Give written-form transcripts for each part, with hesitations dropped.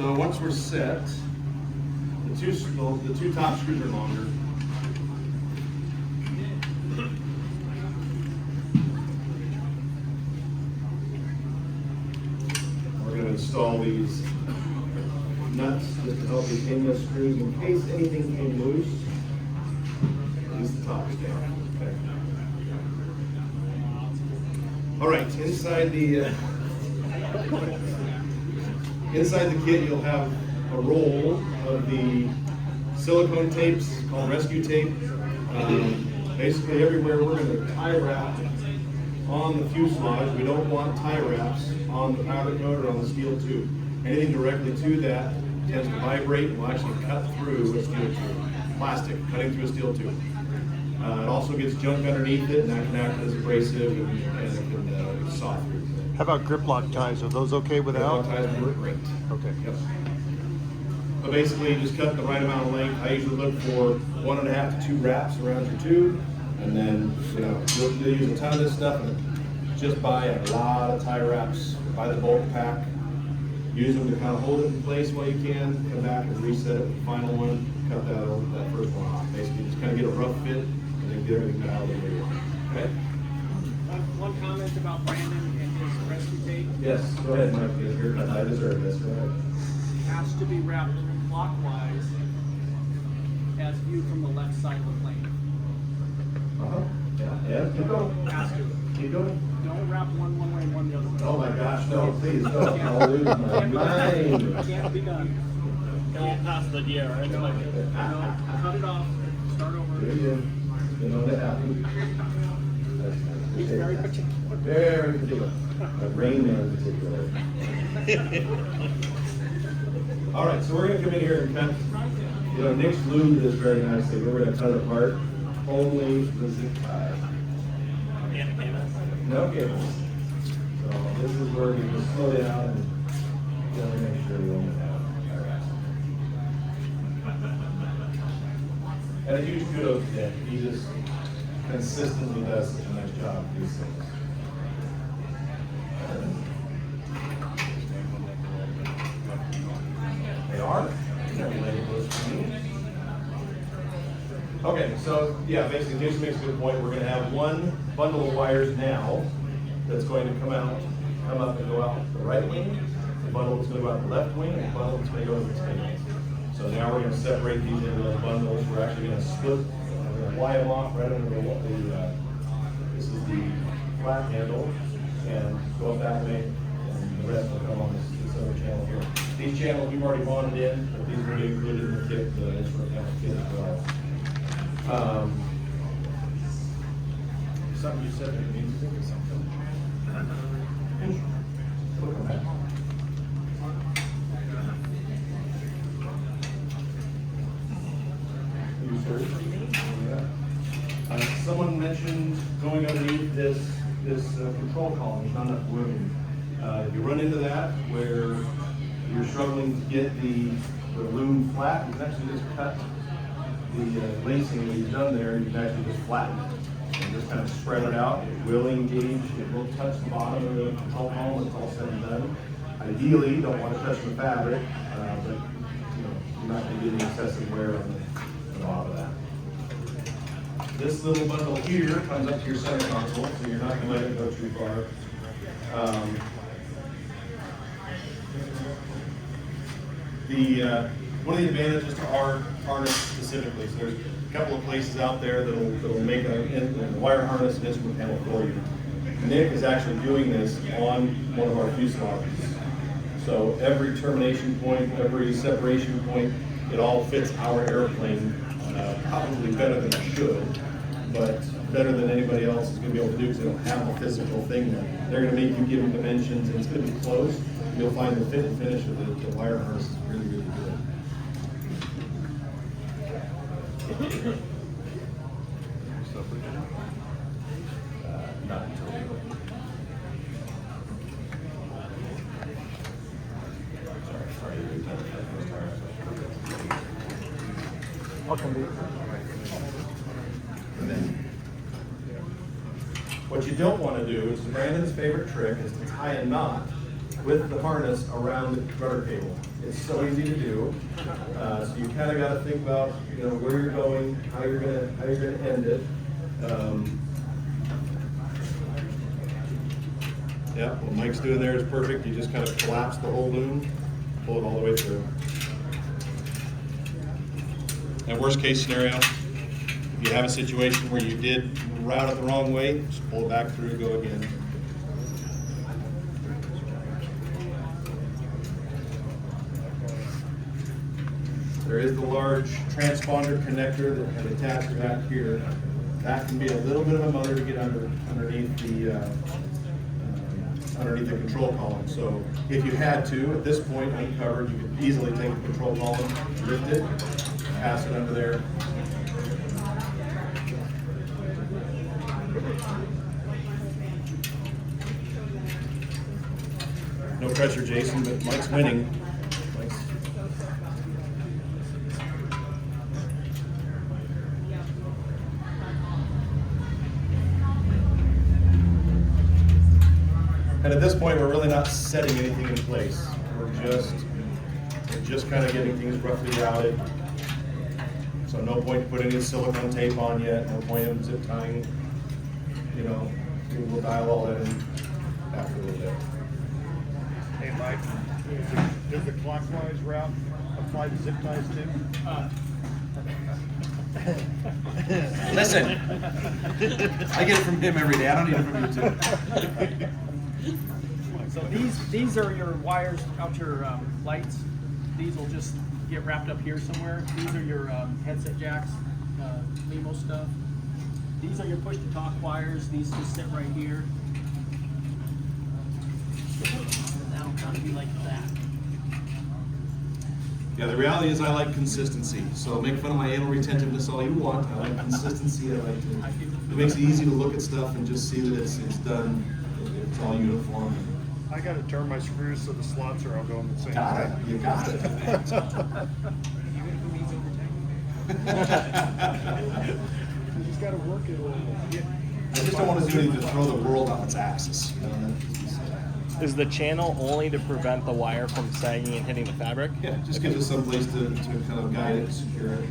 So once we're set, the two top screws are longer. We're going to install these nuts just to help retain those screws in case anything came loose. Use the top down. Okay. All right, inside the kit, you'll have a roll of the silicone tapes called rescue tape. Basically, everywhere we're going to tie wrap on the fuselage. We don't want tie wraps on the powder coat or on the steel tube. Anything directly to that tends to vibrate and will actually cut through a steel tube. Plastic cutting through a steel tube. It also gets junk underneath it, and that can act as abrasive and it can soft. How about grip lock ties? Are those okay without? Grip lock ties work great. Okay. Yep. But basically, you just cut the right amount of length. I usually look for 1.5 to 2 wraps around your tube, and then you'll use a ton of this stuff. And just buy a lot of tie wraps. Buy the bulk pack. Use them to kind of hold it in place while you can. Come back and reset it with the final one. Cut that first one off. Basically, just kind of get a rough fit, and then get everything out of the way you want. Okay. One comment about Brandon and his rescue tape. Yes, go ahead, Mike. I deserve this. Go ahead. Has to be wrapped clockwise as viewed from the left side of the plane. Yeah, keep going. Has to. Keep going. Don't wrap one way and one the other way. Oh my gosh, no, please, no. I'll lose my mind. Can't be done. Can't pass the gear, right? No, cut it off. Start over. You know that happens. He's very particular. Very particular. Rain Man in particular. All right, so we're going to come in here and cut. Nick's lubed this very nicely. We're going to cut it apart. Only the zip tie. No cables. So this is where we can slow down and make sure we only have our axle. And a huge kudos to Nick. He just consistently does such a nice job with these things. They are. Okay, so yeah, basically Jason makes a good point. We're going to have one bundle of wires now that's going to come up and go out the right wing, the bundle that's going to go out the left wing, and the bundle that's going to go to the tail. So now we're going to separate these into those bundles. We're actually going to split, we're going to wire them off right under this is the flat handle, and go up that way, and the rest will come on this other channel here. These channels we've already bonded in, but these will be included in the kit, the instrument panel kit as well. Something you said made me think of something. We'll come back. Someone mentioned going underneath this control column. There's not enough room. If you run into that where you're struggling to get the loom flat, you can actually just cut the lacing that you've done there. You can actually just flatten it and just kind of spread it out. It will engage. It will touch the bottom of the control column when it's all said and done. Ideally, you don't want to touch the fabric, but you're not going to get any excessive wear on the bottom of that. This little bundle here comes up to your center console, so you're not going to let it go too far. One of the advantages to our harness specifically, so there's a couple of places out there that'll make a wire harness and instrument panel for you. Nikk is actually doing this on one of our fuselages. So every termination point, every separation point, it all fits our airplane probably better than it should, but better than anybody else is going to be able to do because they don't have a physical thing there. They're going to make you give them dimensions, and it's going to be close. You'll find the fit and finish of the wire harness is really, really good. Not until I'll come to what you don't want to do is Brandon's favorite trick is to tie a knot with the harness around the rudder cable. It's so easy to do. So you kind of got to think about, where you're going, how you're gonna end it. Yeah, what Mike's doing there is perfect. You just kind of collapse the whole loom, pull it all the way through. And worst case scenario, if you have a situation where you did route it the wrong way, just pull it back through, go again. There is the large transponder connector that can attach back here. That can be a little bit of a mother to get underneath the control column. So if you had to, at this point, uncovered, you could easily take the control column, lift it, pass it under there. No pressure, Jason, but Mike's winning. And at this point, we're really not setting anything in place. We're just kind of getting things roughly routed. So no point to put any silicone tape on yet. No point in zip tying. We'll dial all that in after a little bit. Hey, Mike, does the clockwise route apply to zip ties too? Listen, I get it from him every day. I don't need it from you too. So these are your wires out your lights. These will just get wrapped up here somewhere. These are your headset jacks, Limo stuff. These are your push-to-talk wires. These just sit right here. And that'll kind of be like that. Yeah, the reality is I like consistency. So make fun of my anal retentiveness all you want. I like consistency. It makes it easy to look at stuff and just see that it's done. It's all uniform. I got to turn my screws so the slots are all going the same Got way. it. You got it. You just got to work it a little bit. I just don't want to do anything to throw the world off its axis. Is the channel only to prevent the wire from sagging and hitting the fabric? Yeah, just gives us some place to kind of guide it, secure it.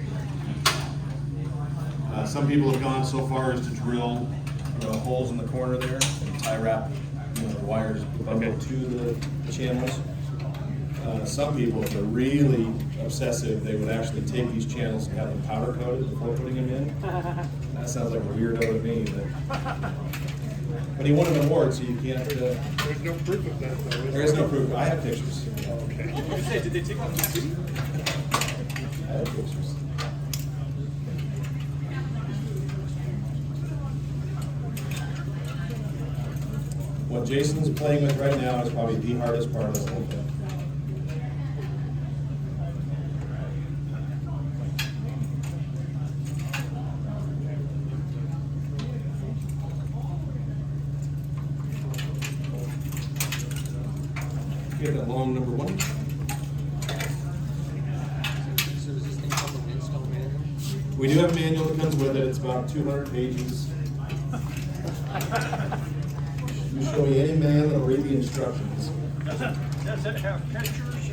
Some people have gone so far as to drill holes in the corner there and tie wrap the wires bundled to the channels. Some people, if they're really obsessive, they would actually take these channels and have them powder coated before putting them in. That sounds like a weirdo to me, but he won an award, so you can't. There's no proof of that, though. There is no proof. I have pictures. Okay. Did they take off the city? I have pictures. What Jason's playing with right now is probably the hardest part of the whole thing. Get that long number one. So does this thing come with an install manual? We do have a manual that comes with it. It's about 200 pages. You show me any man that'll read the instructions. Does it have pictures?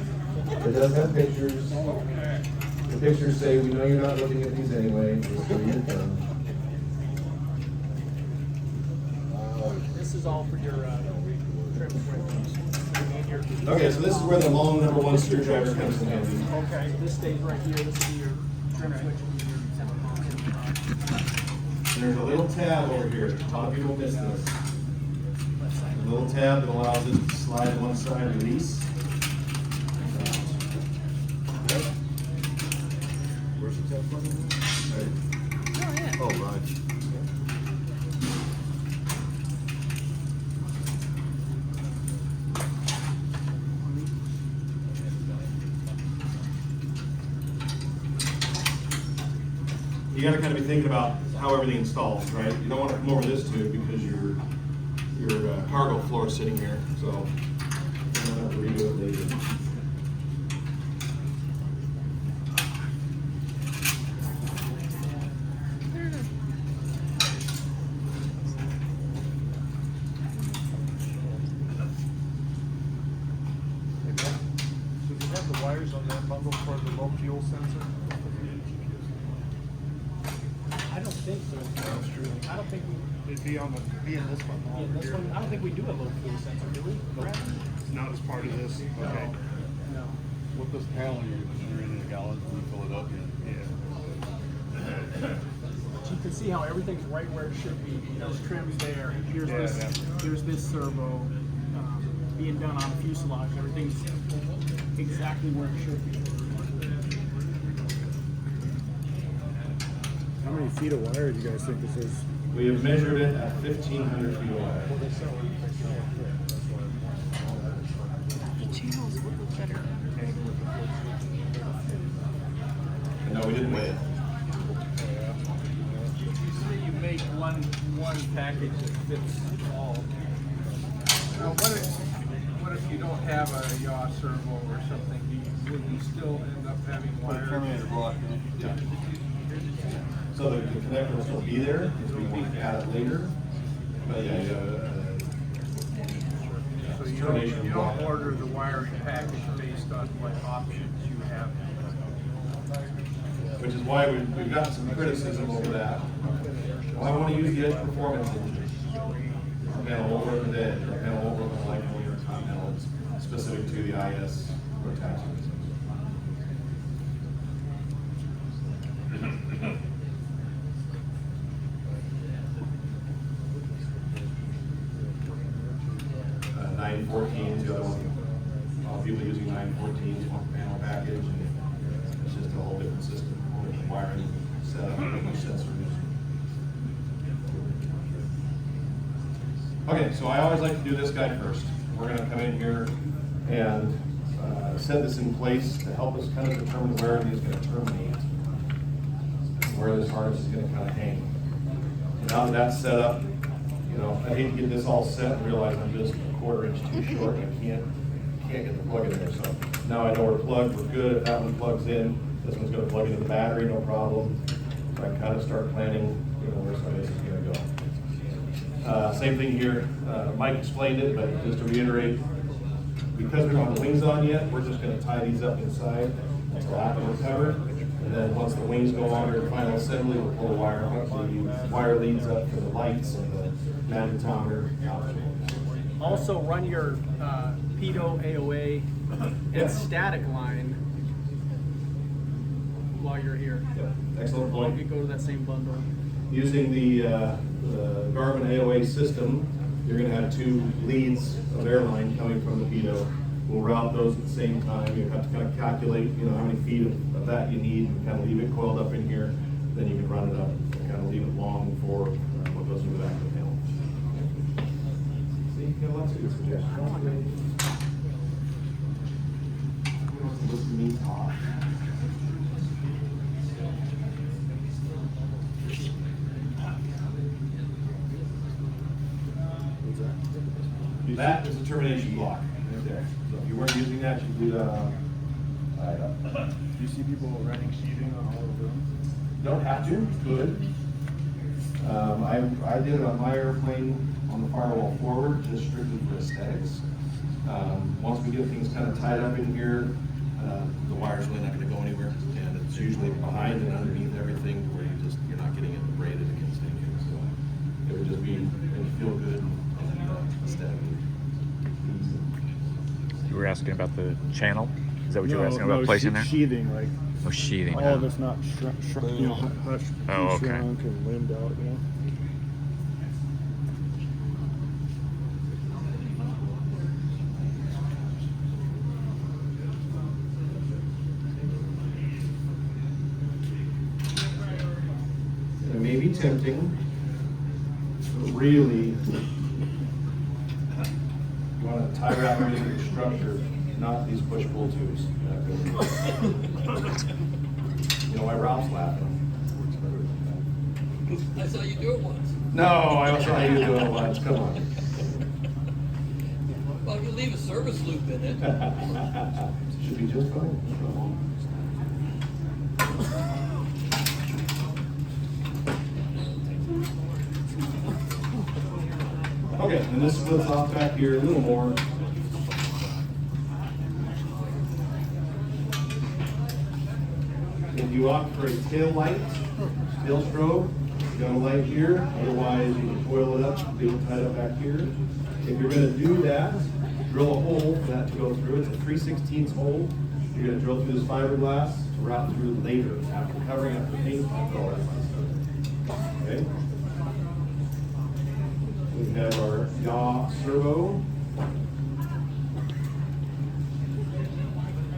It does have pictures. Okay. The pictures say, we know you're not looking at these anyway. Just so you're done. This is all for your trim switches. Okay, so this is where the long number one screwdriver comes in handy. Okay, this stays right here. This will be your trim switch and your And there's a little tab over here. A lot of people miss this. left side. A little tab that allows it to slide to one side, release. Okay. Where's the tab button? Right. Oh, right. You gotta kind of be thinking about how everything installs, right? You don't want to come over this tube because your cargo floor is sitting here, so you're gonna have to redo it later. So do you have the wire wires on that bundle for the low fuel sensor? I don't think so. I don't think we, It'd be on the, be in this one. in this one, I don't think we do a low fuel sensor, do we? Brad? It's not as part of this, okay. No. With this panel, you're in a gallon, you fill it up. Yeah. But you can see how everything's right where it should be. Those trims there. Here's Yeah, this. yeah. Here's this servo being done on the fuselage. Everything's exactly where it should be. How many feet of wire do you guys think this is? We have measured it at 1,500 feet away. The channels would look better. And no, we didn't weigh it. Say you make one package that fits all. Now, what if you don't have a Yaw Servo or something? Would you still end up having Put a wire? terminator block in it. Yeah. So the connector will still be there, if we want to add it later. But yeah, So termination you block. don't order the wiring package based on what options you have. Which is why we've gotten some criticism over that. Well, I want to use the edge performance engine. Our panel over at the edge, or a panel over at the light or continental, it's specific to the IS Rotax. 914 is the other one. A lot of people using 914 one panel package, and it's just a whole different system, whole different wiring setup, sensors. Okay, so I always like to do this guy first. We're going to come in here and set this in place to help us kind of determine where it is going to terminate, where this harness is going to kind of hang. And now that that's set up, you know, I hate to get this all set and realize I'm just a quarter-inch too short and I can't get the plug in there. So now I know we're plugged, we're good. If that one plugs in, this one's going to plug into the battery, no problem. So I can kind of start planning, you know, where some of this is going to go. Same thing here. Mike explained it, but just to reiterate, because we don't have the wings on yet, we're just going to tie these up inside until after we're covered. And then once the wings go on during final assembly, we'll pull the wire leads up for the lights and the magnetometer. Also run your Pitot AOA and static line while you're here. Yep. Excellent You point. could go to that same bundle. Using the Garmin AOA system, you're going to have two leads of airline coming from the Pitot. We'll route those at the same time. You have to kind of calculate, you know, how many feet of that you need, and kind of leave it coiled up in here. Then you can run it up and kind of leave it long for what goes in the back of the panel. See, you got lots of good suggestions. Look at me talk. That is a termination block right there. So if you weren't using that, you do that on. Do you see people running sheathing on all of them? Don't have to, could. I did it on my airplane on the firewall forward, just strictly for aesthetics. Once we get things kind of tied up in here, the wire's really not going to go anywhere, and it's usually behind and underneath everything, where you're not getting it braided against anything. So it would just be, it would feel good and aesthetic. You were asking about the channel? Is that what you were asking about placing there? Sheathing, like Oh, sheathing. all of it's not shrunk, you know, hushed, Oh, okay. shrunk and limbed out, you know. It may be tempting, but really, you want to tie wrap everything to the structure, not these push-pull tubes. You know why Ralph's laughing? I saw you do it once. No, I saw you do it once, come on. Well, if you leave a service loop in it. Should be just fine. Okay, and this splits off back here a little more. If you opt for a tail light, tail strobe, you got a light here. Otherwise, you can coil it up, leave it tied up back here. If you're going to do that, drill a hole for that to go through. It's a 3/16 hole. You're going to drill through this fiberglass to route through later after covering up the paint and all that fun stuff. Okay. We have our Yaw Servo.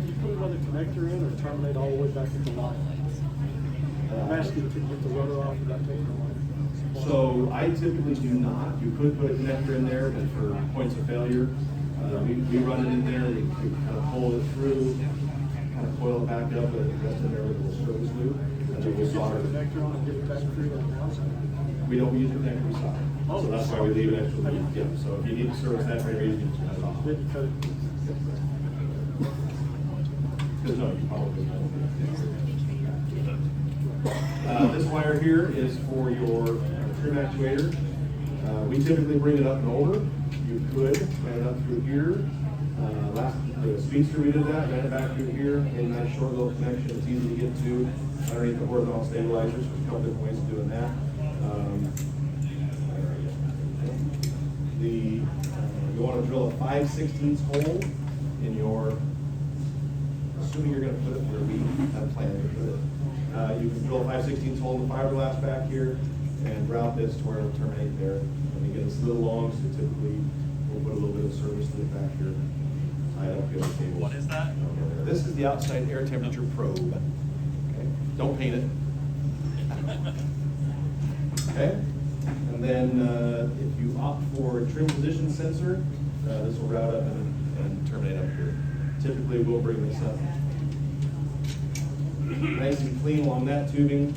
You put another connector in or terminate all the way back at the line? I'm asking, can you get the rudder off without taking the line? So I typically do not. You could put a connector in there, but for points of failure, we run it in there, we kind of pull it through, kind of coil it back up, but the rest in there with a little service loop. And then we'll solder Put the it. connector on and get it back through that house? We don't use the connector, we solder. So that's why we leave it extra loop. Yeah, so if you need to service that for any reason, you just cut it off. Then you cut it. Because no, you probably don't. This wire here is for your trim actuator. We typically bring it up and over. You could run it up through here. The speedster we did that, ran it back through here, made a nice short little connection. It's easy to get to underneath the horizontal stabilizers. There's a couple different ways of doing that. You want to drill a 5/16 hole in your, assuming you're going to put it where we have planned to put it. You can drill a 5/16 hole in the fiberglass back here and route this to where it'll terminate there. And again, it's a little long, so typically we'll put a little bit of service loop back here, tie it up here with cables. What is that? This is the outside air temperature probe. Okay, don't paint it. Okay, and then if you opt for a trim position sensor, this will route up and terminate up here. Typically, we'll bring this up nice and clean along that tubing,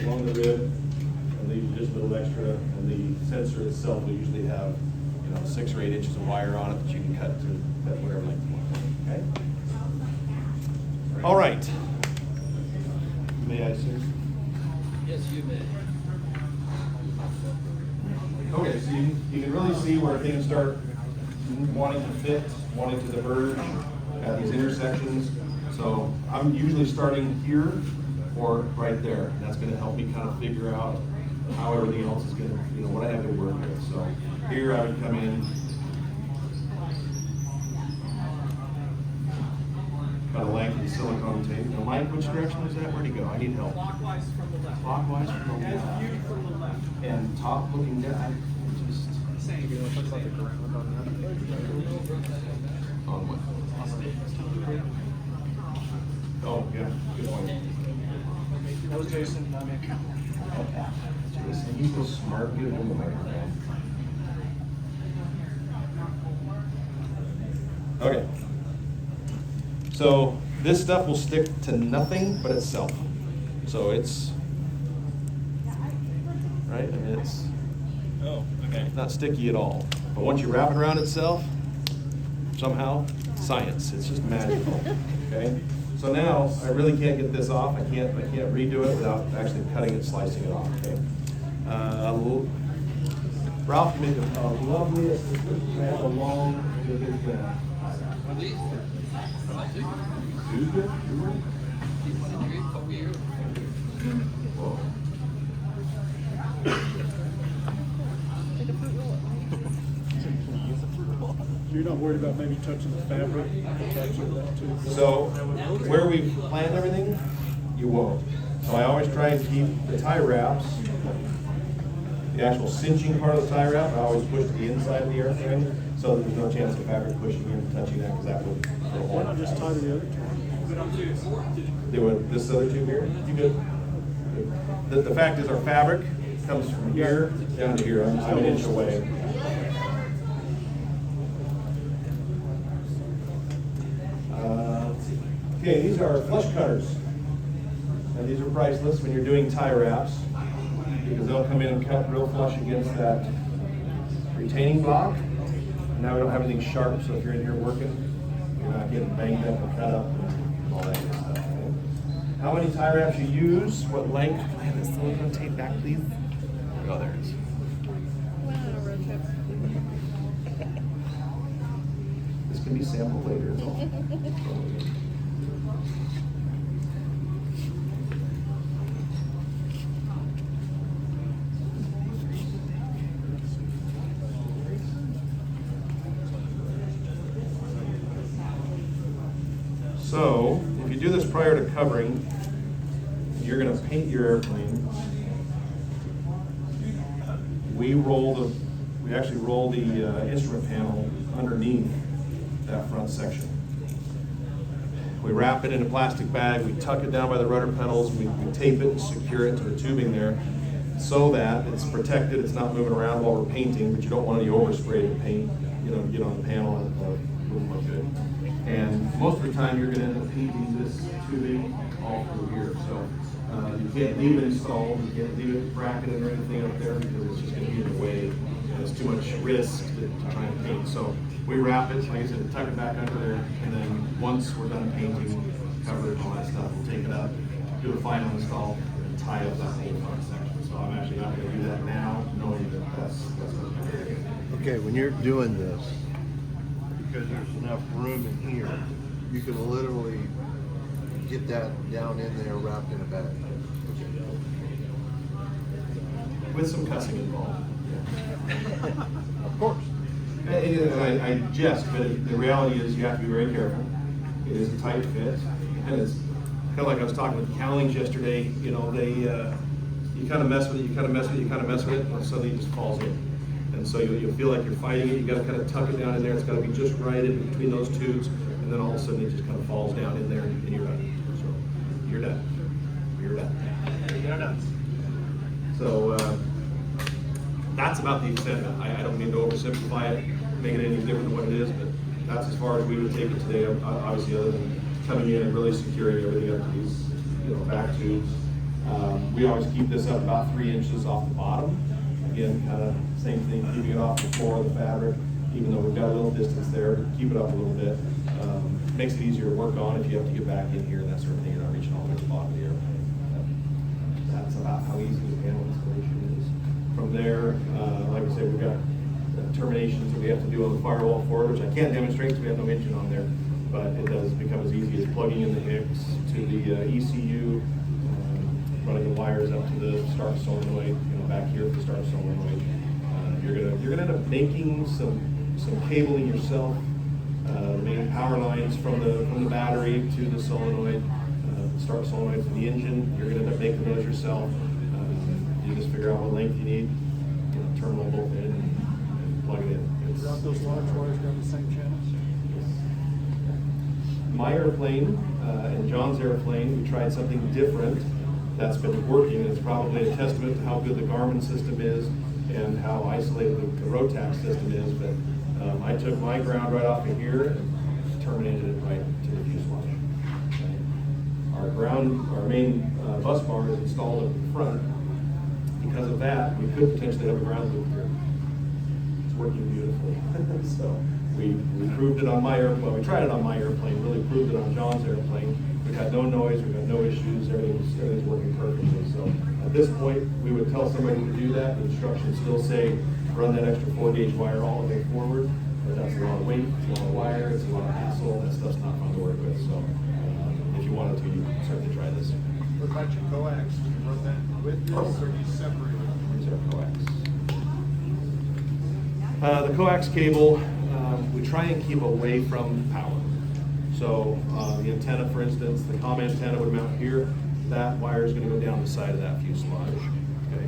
along the rib, and leave you just a little extra. And the sensor itself will usually have, 6 or 8 inches of wire on it that you can cut to whatever length you want. Okay. All right. May I, sir? Yes, you may. Okay, so you can really see where things start wanting to fit, wanting to diverge at these intersections. So I'm usually starting here or right there. That's going to help me kind of figure out how everything else is going to, what I have to work with. So here I would come in, about a length of silicone tape. Now, Mike, which direction is that? Where'd he go? I need help. Clockwise from the left. Clockwise from the As left. viewed from the left. And top looking down. Just Same. on what? Oh, yeah, good point. That was Jason. Jason, he's so smart, get him on the microphone. Okay. So this stuff will stick to nothing but itself. So it's, right, and it's Oh, okay. not sticky at all. But once you wrap it around itself, somehow, science, it's just magical, okay? So now, I really can't get this off. I can't redo it without actually cutting it, slicing it off, okay? Ralph made the loveliest, had a long, Are these? I think. Tuesday? A couple years. Whoa. You're not worried about maybe touching the fabric? Touching that too? So, where we've planned everything, you won't. So I always try and keep the tie wraps, the actual cinching part of the tie wrap, I always push to the inside of the airframe, so that there's no chance of fabric pushing in and touching that, because that would. Why not just tie the other two? Do it, this other tube here, you good? The fact is, our fabric comes from here down to here, I'm an inch away. Okay, these are flush cutters. And these are priceless when you're doing tie wraps, because they'll come in and cut real flush against that retaining block. And now we don't have anything sharp, so if you're in here working, you're not getting banged up and cut up and all that good stuff. Okay? How many tie wraps you use, what length? Can I have this silicone tape back, please? Oh, there it is. This can be sampled later. So, if you do this prior to covering, you're gonna paint your airplane. We actually roll the instrument panel underneath that front section. We wrap it in a plastic bag, we tuck it down by the rudder pedals, we tape it and secure it to the tubing there so that it's protected, it's not moving around while we're painting, but you don't want any overspray to paint, get on the panel and it wouldn't look good. And most of the time you're gonna end up painting this tubing all through here. So you can't leave it installed, you can't leave it bracketed or anything up there because it's just gonna be in the way. And it's too much risk to try and paint. So we wrap it, like I said, tuck it back under there, and then once we're done painting, cover it, all that stuff, we'll take it up, do a final install, and tie up that whole front section. So I'm actually not gonna do that now, knowing that that's what I'm gonna do. Okay, when you're doing this, because there's enough room in here, you can literally get that down in there wrapped in a bag. With some cussing involved. Of course. I jest, but the reality is you have to be very careful. It is a tight fit, and it's kind of like I was talking with Cowlings yesterday. You kind of mess with it, you kind of mess with it, you kind of mess with it, and suddenly it just falls in. And so you'll feel like you're fighting it. You got to kind of tuck it down in there. It's got to be just right in between those tubes, and then all of a sudden it just kind of falls down in there, and you're done. So you're done. You're done. You're done. So that's about the extent of it. I don't mean to oversimplify it, make it any different than what it is, but that's as far as we would take it today. Obviously, other than coming in and really securing everything up to these, back tubes. We always keep this up about 3 inches off the bottom. Again, kind of same thing, keeping it off the floor of the fabric, even though we've got a little distance there, keep it up a little bit. Makes it easier to work on if you have to get back in here and that sort of thing. You're not reaching all the way to the bottom of the airplane. That's about how easy the panel installation is. From there, like I said, we've got terminations that we have to do on the firewall for it, which I can't demonstrate because we have no engine on there, but it does become as easy as plugging in the Hicks to the ECU, running the wires up to the start solenoid, back here at the start solenoid. You're gonna end up making some cabling yourself, the main power lines from the battery to the solenoid, start solenoid for the engine. You're gonna end up making those yourself. You just figure out what length you need, turn them both in and plug it in. Route those large wires down the same channels? My airplane and John's airplane, we tried something different that's been working. It's probably a testament to how good the Garmin system is and how isolated the Rotax system is, but I took my ground right off of here and terminated it right to the fuselage. Our main bus bar is installed up in front. Because of that, we could potentially have a ground loop here. It's working beautifully. So we proved it on my airplane. Well, we tried it on my airplane, really proved it on John's airplane. We've had no noise, we've had no issues, everything's working perfectly. So at this point, we would tell somebody to do that. The instructions still say run that extra 4-gauge wire all the way forward, but that's a lot of weight, it's a lot of wire, it's a lot of hassle, that stuff's not fun to work with. So if you wanted to, you can certainly try this. What about your coax? Do you run that with this or do you separate it? Here's our coax. The coax cable, we try and keep away from power. So the antenna, for instance, the comm antenna would mount here. That wire is going to go down the side of that fuselage. Okay.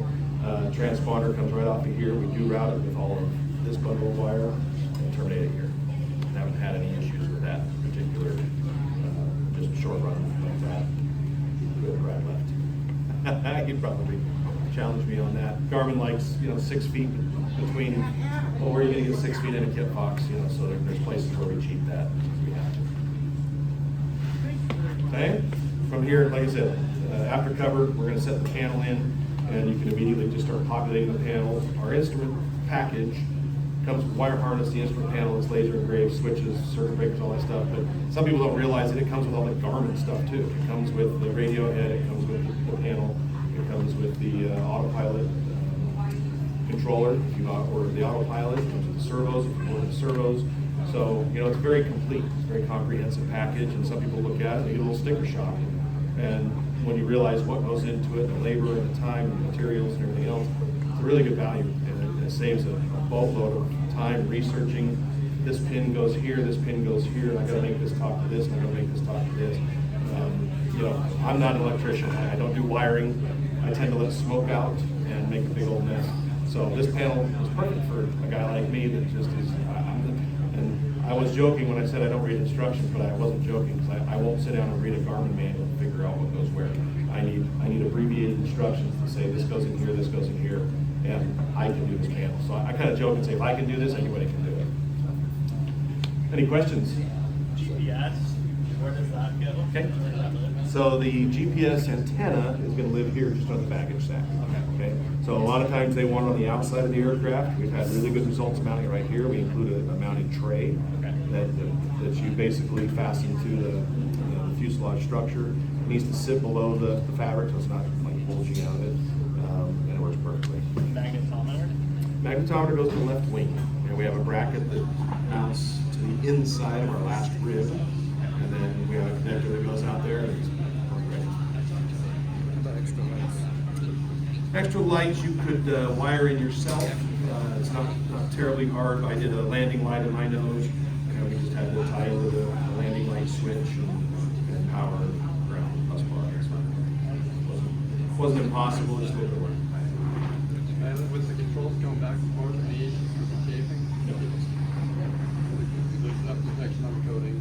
Transponder comes right off of here. We do route it with all of this bundle of wire and terminate it here. Haven't had any issues with that particular, just a short run like that. Good right left. You'd probably challenge me on that. Garmin likes 6 feet between. Well, where are you going to get 6 feet in a Kitfox? So there's places where we cheat that. We have to. Okay. From here, like I said, after cover, we're going to set the panel in, and you can immediately just start populating the panel. Our instrument package comes with wire harness, the instrument panel is laser engraved, switches, circuit breakers, all that stuff. But some people don't realize that it comes with all the Garmin stuff too. It comes with the radio head, it comes with the panel, it comes with the autopilot controller. If you order the autopilot, it comes with the servos. If you order the servos, so it's very complete. It's a very comprehensive package, and some people look at it and they get a little sticker shock. And when you realize what goes into it, the labor and the time, the materials and everything else, it's a really good value, and it saves a boatload of time researching this pin goes here, this pin goes here, and I gotta make this talk to this, and I gotta make this talk to this. You know, I'm not an electrician, I don't do wiring, I tend to let smoke out and make a big old mess. So this panel is perfect for a guy like me that just is, and I was joking when I said I don't read instructions, but I wasn't joking, because I won't sit down and read a Garmin manual and figure out what goes where. I need abbreviated instructions to say this goes in here, this goes in here, and I can do this panel. So I kind of joke and say, if I can do this, anybody can do it. Any questions? GPS, where does that go? Okay. So the GPS antenna is going to live here just on the baggage sack. Okay. So a lot of times they want it on the outside of the aircraft. We've had really good results mounting it right here. We include a mounting tray that you basically fasten to the fuselage structure. It needs to sit below the fabric, so it's not like bulging out of it, and it works perfectly. Magnetometer? Magnetometer goes to the left wing, and we have a bracket that mounts to the inside of our last rib, and then we have a connector that goes out there, and it's ready. Extra lights you could wire in yourself. It's not terribly hard. I did a landing light in my nose, and we just had to tie into the landing light switch and power and ground bus bar. It wasn't impossible, just a little bit of work. And with the controls going back and forth, the issues with the shaping? There's enough protection on the coating.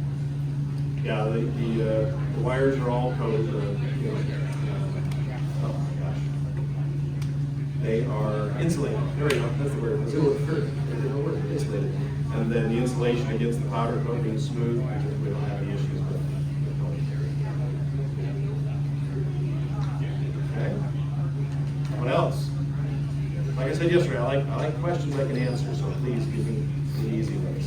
Yeah, the wires are all coated. Oh my gosh. They are insulated. There we go. That's the word. That's the word. Insulated. And then the insulation against the powder coating is smooth. We don't have any issues with it. Okay. What else? Like I said yesterday, I like questions I can answer, so please give me the easy ones.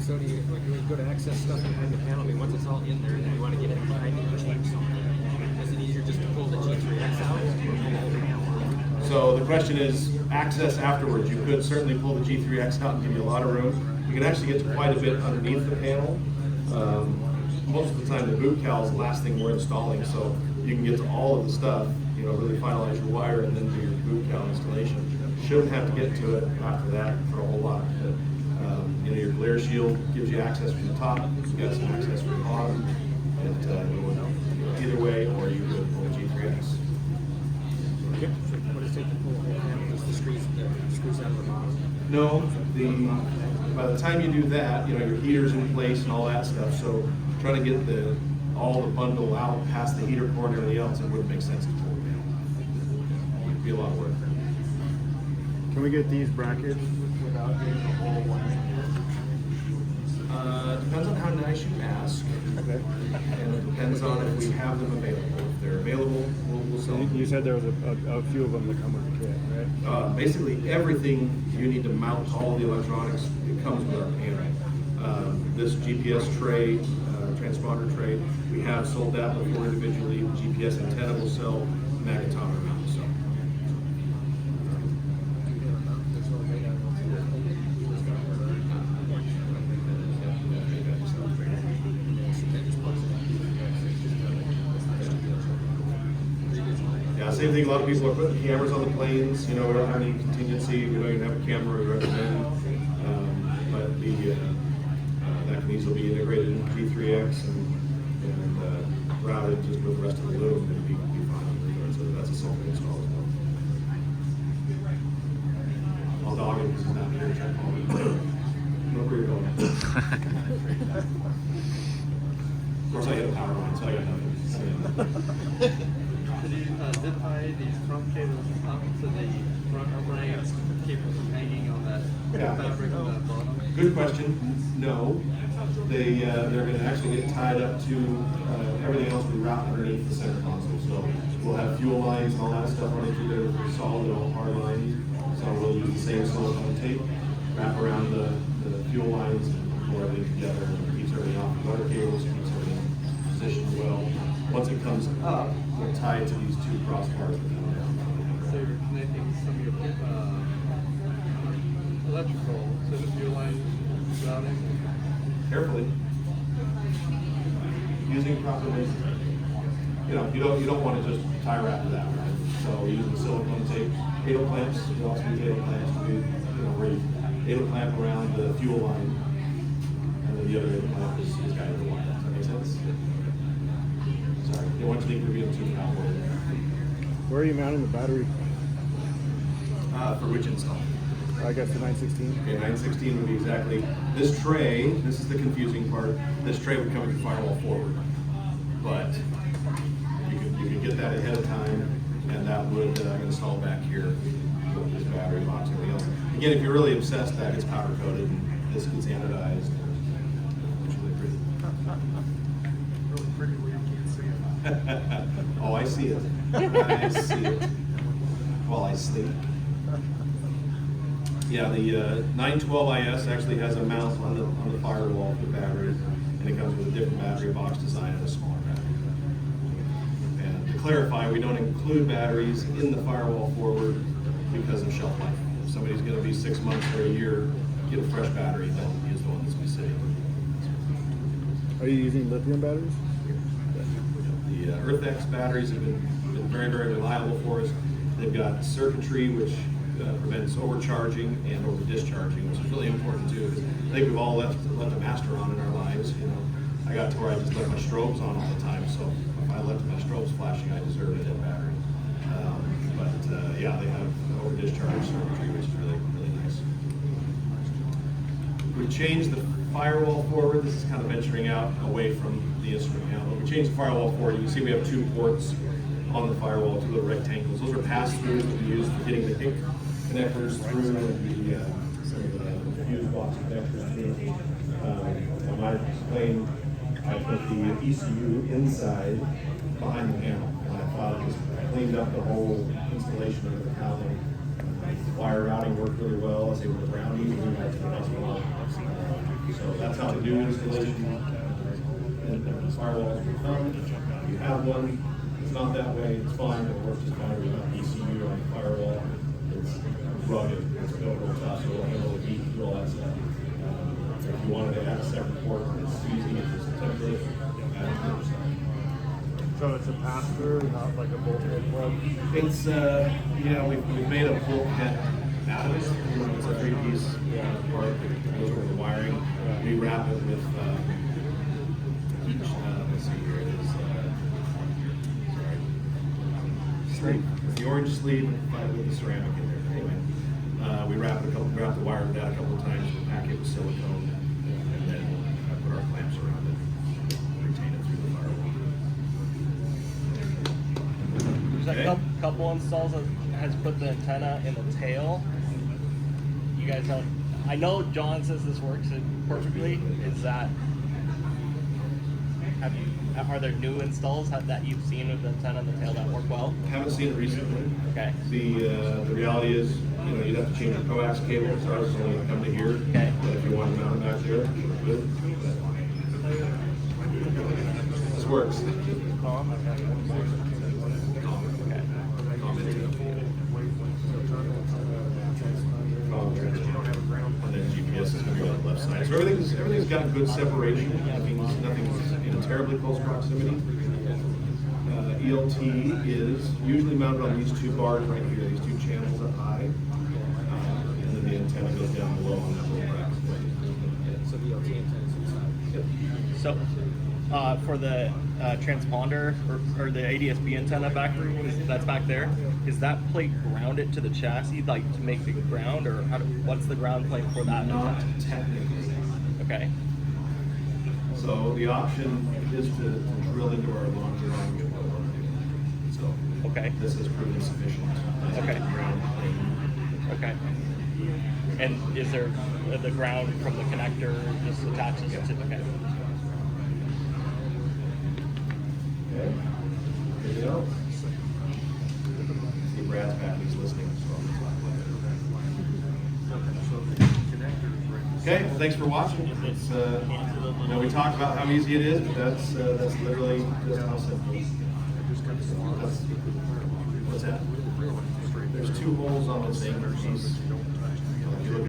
So do you, when you go to access stuff behind the panel, I mean, once it's all in there and then you want to get it behind it and change something, is it easier just to pull the G3X out or pull the panel out? So the question is access afterwards. You could certainly pull the G3X out and give you a lot of room. You can actually get to quite a bit underneath the panel. Most of the time the boot cowl is the last thing we're installing, so you can get to all of the stuff, you know, really finalize your wire and then do your boot cowl installation. Shouldn't have to get to it after that for a whole lot. But, you know, your glare shield gives you access from the top, you got some access from the bottom, and either way, or you could pull the G3X. So what does it take to pull the whole panel? Just the screws out of the bottom? No, by the time you do that, you know, your heater's in place and all that stuff, so trying to get all the bundle out past the heater cord and everything else, it wouldn't make sense to pull it down. It'd be a lot of work. Can we get these brackets without getting the whole wiring? Depends on how nice you ask, Okay. and it depends on if we have them available. If they're available, we'll sell them. You said there was a few of them that come with the kit, right? Basically, everything you need to mount all the electronics, it comes with our panel. This GPS tray, transponder tray, we have sold that before individually. The GPS antenna will sell, magnetometer mount will sell. Yeah, same thing. A lot of people are putting cameras on the planes. You know, we don't have any contingency. We don't even have a camera we recommend. But that can easily be integrated in G3X and routed just with the rest of the loom and be fine. So that's a simple install as well. I'll dog it because he's not here. Look where you're going. Of course, I hit a power line, so I got nothing. Did you zip tie these front cables up to the front frame to keep them from hanging on that fabric on the bottom? Good question. No. They're going to actually get tied up to everything else we route underneath the center console. So we'll have fuel lines and all that stuff running through there for solid or hard lines. So we'll use the same silicone tape, wrap around the fuel lines and pull everything together. It keeps everything off the rudder cables, keeps everything positioned well. Once it comes up, we'll tie it to these two crossbars. So you're connecting some of your electrical to the fuel line routing? Carefully. Using proper means. You know, you don't want to just tie wrap to that, right? So using silicone tape, cable clamps, you also use cable clamps to do, where you cable clamp around the fuel line and the other clamp is guided the wire. Does that make sense? Sorry, they want to take the reveal tube now. Where are you mounting the battery? For which install? I guess the 916. Okay, 916 would be exactly, this tray, this is the confusing part, this tray would come with your firewall forward. But you could get that ahead of time, and that would install back here with this battery box and everything else. Again, if you're really obsessed, that gets powder coated, and this gets anodized. It's really pretty. Really pretty where you can't see it. Oh, I see it. I see it. While I sleep. Yeah, the 912IS actually has a mount on the firewall for the battery, and it comes with a different battery box design and a smaller battery. And to clarify, we don't include batteries in the firewall forward because of shelf life. If somebody's going to be 6 months or a year, get a fresh battery, don't use the one that's been sitting. Are you using lithium batteries? The EarthX batteries have been very, very reliable for us. They've got circuitry which prevents overcharging and over discharging, which is really important too. Because I think we've all left the master on in our lives. You know, I got to where I just left my strobes on all the time. So if I left my strobes flashing, I deserve a dead battery. Yeah, they have over discharge circuitry, which is really, really nice. We changed the firewall forward. This is kind of venturing out away from the instrument panel. But we changed the firewall forward. You can see we have 2 ports on the firewall, 2 little rectangles. Those are pass-throughs that we use for getting the Nikk connectors through and the fuse box connectors through. On my plane, I put the ECU inside behind the panel. And I thought it just cleaned up the whole installation of the panel. Wire routing worked really well. I was able to ground easily right to the hospital. So that's how to do installation. And the firewalls will come. If you have one, it's not that way, it's fine, it works just fine. We have ECU on the firewall. It's rugged, it's built real tough, so it'll handle the heat and all that stuff. If you wanted to add a separate port, it's easy, it's just a template, add it to yourself. So it's a pass-through, not like a bulkhead plug? It's, yeah, we've made a bulkhead out of it. It's a 3-piece part that goes over the wiring. We wrap it with, let's see here, it is, with the orange sleeve with the ceramic in there. Anyway, we wrap the wire down a couple of times, we pack it with silicone, and then put our clamps around it, retain it through the firewall. There's a couple installs that has put the antenna in the tail. You guys don't. I know John says this works perfectly. Is that? Are there new installs that you've seen with the antenna in the tail that work well? Haven't seen it recently. Okay. The reality is, you know, you'd have to change your coax cable. Ours is only going to come to here. Okay. But if you want to mount it back there, it's good. This works. And then GPS is going to be on the left side. So everything's got good separation. Nothing's in terribly close proximity. ELT is usually mounted on these 2 bars right here, these 2 channels up high. And then the antenna goes down below on that little bracket. So the ELT antenna is inside. So, for the transponder or the ADSB antenna that's back there, is that plate grounded to the chassis, like to make the ground, or what's the ground plate for that? Not technically. Okay. So the option is to drill into our launcher line, which we want to do. So okay, this has proven sufficient. Okay. Okay. And is there the ground from the connector just attaches to? Okay. Okay. Anything else? See Brad's back, he's listening. Okay, well, thanks for watching. It's, you know, we talked about how easy it is, but that's literally just how simple. What's that? There's 2 holes on this thing.